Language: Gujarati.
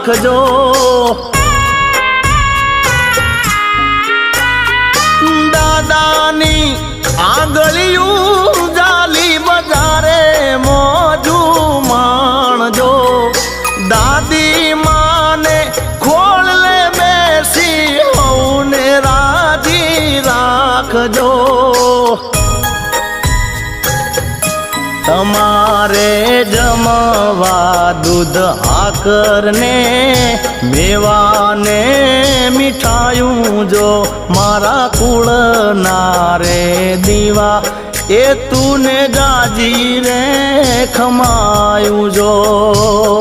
રાખજો દાદાની આંગળિયું જાલી બજારે મોજુ માણજો દાદી માને ખોળલે બેસી હોને રાજી રાખજો તમારે જમવા દૂધ આકરને મેવાને મીઠાયું જો મારા કુળના રે દીવા એ તુને ગાજી રે ખમાયું જો